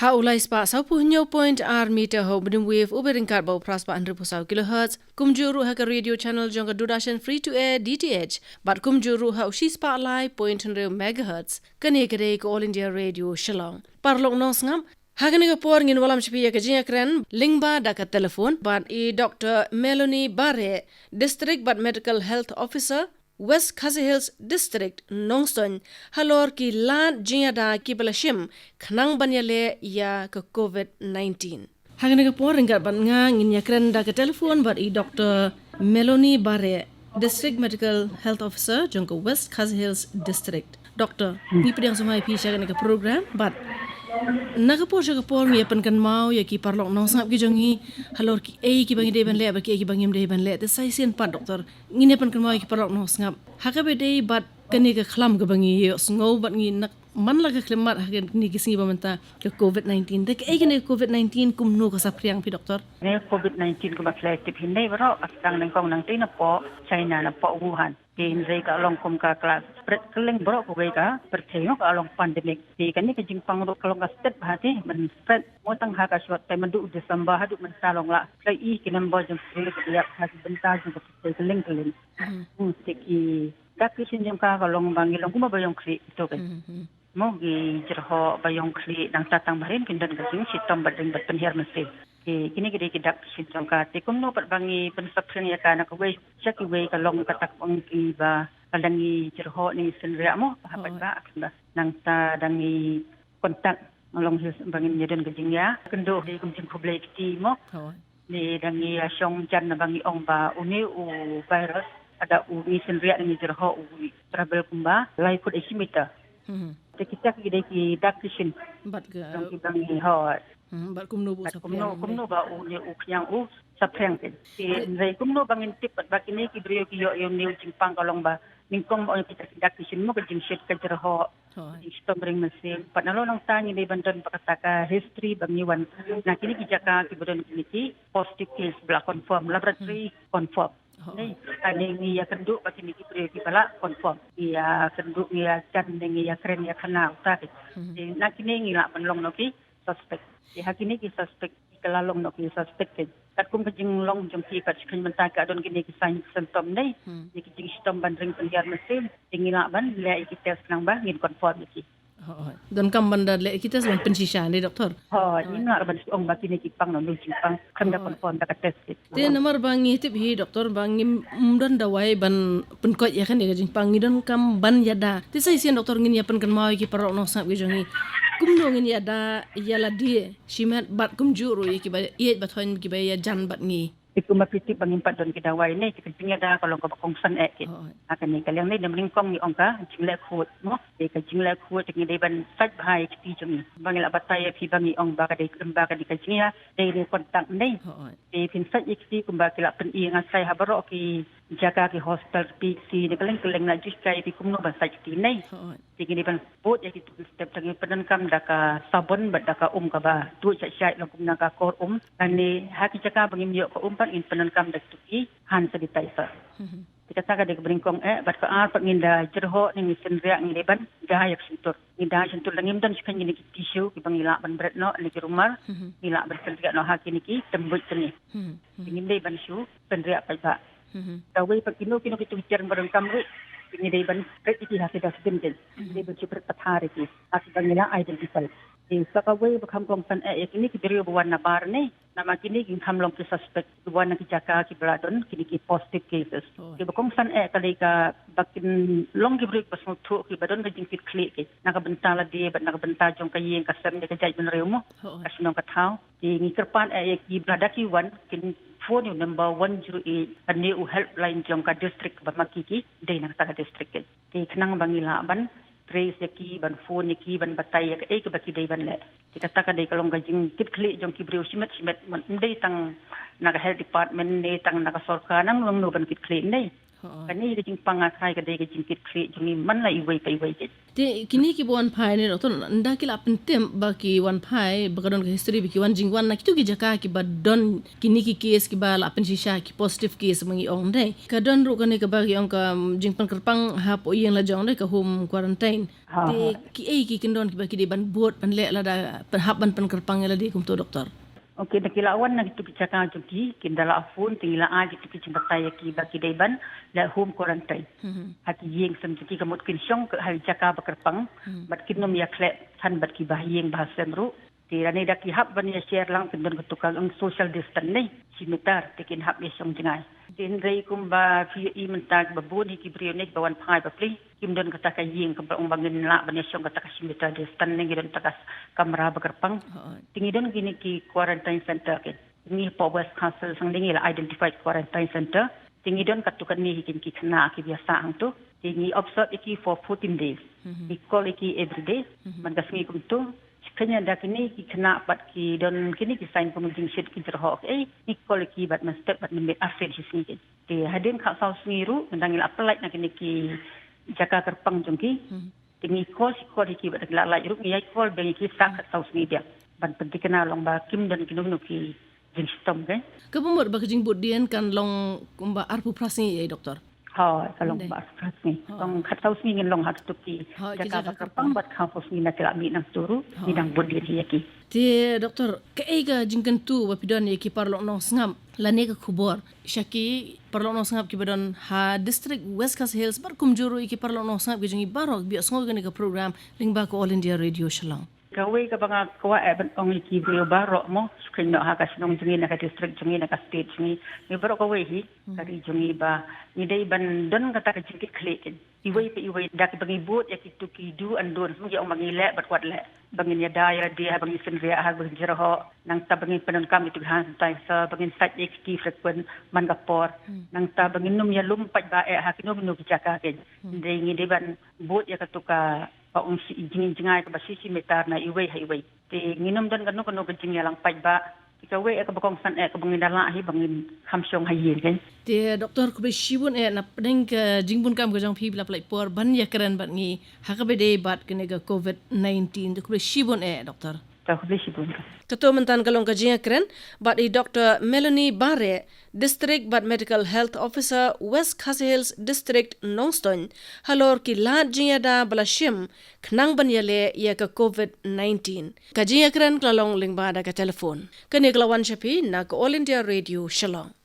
Haulai spa saupuhnyo point r meter ho bedung wave uberingkat bau praspa 100 kHz kumjuru ha ka radio channel jonga dudashan free to air DTH but kumjuru ha ushi spa live 0.100 MHz kane kare ko All India Radio Shillong parlok no sngam Hagani ka por ngin walam chipi ka jinya kren lingba da ka telephone ban e Dr.M.Bareh District but Medical Health Officer West Khasi Hills District Nongstoin halor ki lan jingiada ki balashim khnang banyale ya ka COVID-19 hagani ka por ngat ban nga ngin ya kren da ka telephone ban e Dr.M.Bareh District Medical Health Officer jongko West Khasi Hills District Doctor ni pedang sumai pi syagani ka program but Nakapor ngi pan mau ya ki parlok nong sangap ki jongi halor ki ki bangi de ban le ba ki bangi de ban le te sai sen pan doktor ngine pan mau ki parlok nong sangap hakabe de bat kani ka khlam ka bangi yo sngo bat ngi nak man la ka khlemat hagen ni ki singi bamanta ka COVID-19 de ki ne COVID-19 kum no ka sapriang pi doktor ne COVID-19 ko baklay tip hindi baro asang nang kong nang tina po China na po Wuhan Din zai ka along kum ka class spread keling bro ko ka percaya ka along pandemic di kan ni ka jingpang ro kalong ka state bahati men spread mo tang ha ka shot tay mandu December hadu men salong la kai I kinam bo jam sri ka ya ha benta ju ka keling tiki dakisin jam ka kalong bangilong kuma bayong kri to ka mo gi jerho bayong kri nang tatang bahin kindan ka sing sitom badeng batpen her mesti kini gede kidak sintong ka tikum no pat bangi pensapseng ya kana ka we chaki we ka long katak pang ki ba kadangi jerho ni senria mo hapat ba akba nang ta dangi kontak long his bangin nyeden gejing ya kendo di kumjing kublai kiti mo ni dangi syong jan na bangi ong ba uni u virus ada u ni senria ni jerho u travel kumba lai food esimita kita gede ki dakishin bat ga bangi ho bat kumno bu kumno ba u ni u kyang u sapreng ke zai kumno bangin tip bat bakini ki brio ki yo ni jingpang kalong ba ningkong mo kita dak kisin mo ka jingshit ka jerho istom ring mesin pat nalo nang tani ni bandan pakataka history bangiwan na kini ki jaka ki bodon kini positive case bla confirm laboratory confirm nei ani ni ya kenduk pati ni ki brio ki pala confirm ya kenduk ni ya jan ni ya kren ya kana ta na kini ngila panlong no ki suspect hakini ki suspect kalalong no ki suspected kat kum kajing long jong ki kat skrin menta ka don kini ki sign symptom nei ni ki jing stom ban ring pengiar mesin tingila ban le ki test nang ba ngin confirm ki dan kam bandar le kita seban pensisha ni doktor ni nak ban ong ba kini ki pang no jingpang kan da confirm da test te nomor bangi tip hi doktor bangi mudon dawai ban penkot ya kan ya jingpang ngidon kam ban yada te sai sian doktor ngin ya pen kan mau ki parok no sap ki jongi kumno ngin yada yala die shimat bat kumjuru ki ba ye bathon ki ba ya jan bat ngi Iku mapiti pangimpat don kidawai ni kipinga da kalau ka kongsan ek akan ni kaliang ni namling kong ni ongka jingle khut mo de ka jingle khut ngi de ban sat bhai ti jumi bangila bataya phi bangi ong ba ka de kemba ka di ka jingia de ni kontak ni de phin sat ikti kumba kila pen i ngasai habaro ki jaga ki hostel pc ni keleng na jus kai pi kumno ban sat ti nei tinggi ban bot ya ki tu step tangi pedan kam da ka sabon bad da ka ka ba tu chai lo kumna ka kor ani haki jaka bangim yo ko in penan kam dak tuki han sanitizer kita saka de bringkong bat ka ar panginda jerho ni senria ngi deban gayak sentur ngi sentur langim dan sikan ni tissue ki bangila ban bret no ni rumah ila bersenria no haki niki tembut seni ingin de ban shu senria pa ba tawi pakino kino kitu bicar barang kam ri ini de ban bret iki haki das dimden de ban super pathari ki as bangila identify sakaway bakam kong san kini ki brio buwan na bar ni nama kini king hamlong ki suspect buwan na ki jaka ki bladon kini ki positive cases ki bakong san kali ka bakin long ki brio pasmo thu ki badon ka jing fit kli ki nakabenta la di bat nakabenta jong kayeng kasam ni ka jay ben rew mo kasno ka thaw ki ngi kerpan ki blada ki wan kin phone yung number 108 ani u helpline jong ka district ba makiki day na ka district ki kanang bangila ban trace yaki ban phone yaki ban batay yak ke baki day ban le kita ka day kalong gajing kit kli jong kibrio simet man ndey tang naga health department ne tang naga sarkar nang long no ban kit kli nei Kani ke jingpang akai ke de ke jingkit kri jingi man la iwai pa iwai ke. Te kini ki buan pai ni doktor nda ki la pentem baki wan pai bakadon ke history biki wan jingwan na kitu ki jaka ki badon kini ki case ki ba la pen shisha ki positive case mangi ong dai kadon ru kani ka bagi ong ka jingpang kerpang ha po yen la jong dai ka home quarantine te ki ki kendon ki baki de ban buat ban le la da hab ban pen kerpang la di kum to doktor. Okey, nak kilawan nak itu kicaka juki, kindala afun, tingila aja itu kicimbataya ki baki daiban, la home quarantine. Hati yeng sem juki kamut kinsyong ke hari caka bakerpang, bat kinom ya klep tan bat ki bahiyeng bahasa meru. Tira ni dak hab ban ya share lang kendon ketukang ang social distance ni, simetar tekin hab ya syong jengai. Din rei kumba fi I mentag babun ki brionek bawan pai bapli, kim don kata ka yeng ke ong bangin la ban ya syong kata ka simetar distance ni gidon takas kamera bakerpang. Tingi don gini ki quarantine center ke. Tingi po West Council sang dingi la identified quarantine center. Tingi don katukan ni hikin ki kena ki biasa ang tu. Tingi observe iki for 14 days. Di call iki every day. Man kasngi kum tu. Kanya dak ini ki kena bat ki don kini ki sign pemujing shit ki jerhok ni call iki bat man step bat membet afet hisni. Ti hadin kha saus ngiru ndangil apply nak kini ki jaka kerpang jongki. Tingi call iki bat la la iru ngi call bengi ki sak saus ni dia. Ban penting kena long ba kim dan kinung ki jing stom ke. Kebumur ba jing budien kan long kumba arpu prasni ya doktor. Ha kalong ba prasni. Long khat saus ni ngin long hat tuki jaka kerpang bat kha saus ni nak mi nang turu ni dang budien yaki. Ti doktor kaiga jingkan tu ba pidon yaki parlo nong sngam lane ka khubor shaki parlo nong sngam ki badon ha district West Khasi Hills bar kumjuru iki parlo nong sngam ki jingi barok bi asngo gani ka program lingba ko All India Radio Shillong. Kawai ka banga kawa ban ong ki bio barok mo screen no ha ka sinong jingi na ka district jingi na ka state jingi ni barok kawai hi kari jingi ba ni dai ban don kata ka jingi klikin iwai dak bangi buat ya kitu ki do and don mo ya mangi le bat kwat le bangin ya daya dia bangi senria ha bangi jerho nang ta bangi penon kam itu han tai sa bangin sat ki frequent man kapor nang ta bangi num ya lumpat ba ha kinom no bijaka ke dai ngi dai ban buat ya katuka paung si jingai ka basi si metar na iwai te nginom dan kanu kajing lang pai ba ikawe ka bakong san ka bangin dala hi bangin khamsyong hayin kan te doktor ko shibun na pedeng ka jingbun kam gajang phi bla plai por ban ya kran bat ngi hakabe de bat kene ga COVID-19 ko shibun doktor ta ko shibun Ketua Mentan Kalong Kajing Keren, bat Dr. Melanie Bareh, District but Medical Health Officer, West Khasi Hills District, Nongstoin, halor ki lahat jingiada balashim, knang banyale ya ka COVID-19. Kajing Keren klalong lingbada ka telefon. Kani klawan shapi na ka All India Radio Shillong.